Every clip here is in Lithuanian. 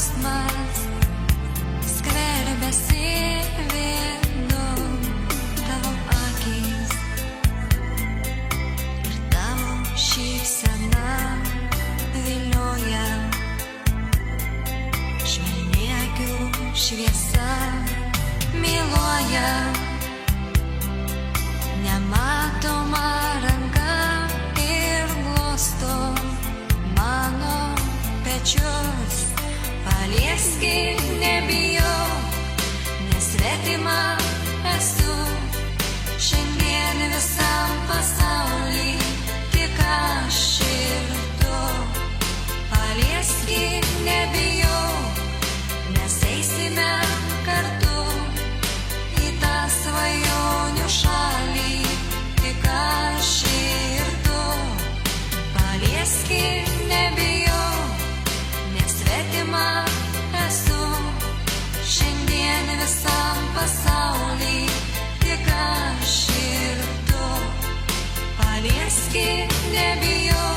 skausmas skverbiasi vidun, tavo akys ir tavo šypsena vilioja, švelni akių šviesa myluoja, nematoma ranka ir glosto mano pečius. Palieski, nebijau, nes svetima esu šiandien visam pasauly, tik aš ir tu. Palieski, nebijau, nes eisime kartu į tą svajonių šalį, tik aš ir tu. Palieski, nebijau, nes svetima esu šiandien visam pasauly, tik aš ir tu. Palieski, nebijau,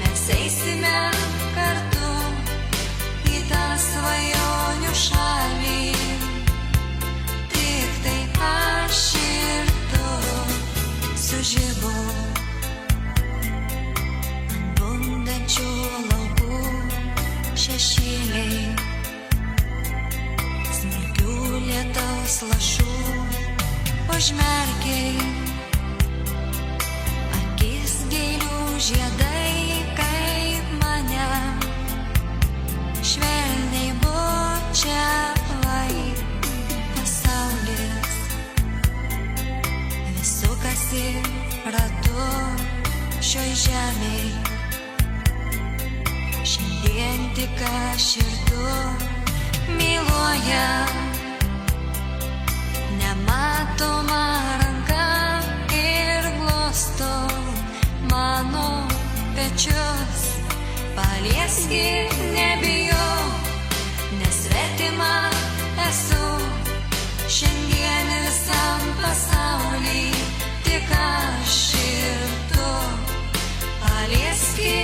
mes eisime kartu į tą svajonių šalį, tik tai aš ir tu. Sužibo ant bundančių laukų šešėliai, smulkių lietaus lašų užmerkiai, akis gėlių žiedai kaip mane švelniai bučia lai. Pasaulis vis sukasi ratu šioj žemėj, šiandien tik aš ir tu. Myluoja nematoma ranka ir glosto mano pečius. Palieski, nebijau, nes svetima esu šiandien visam pasauly, tik aš ir tu. Palieski,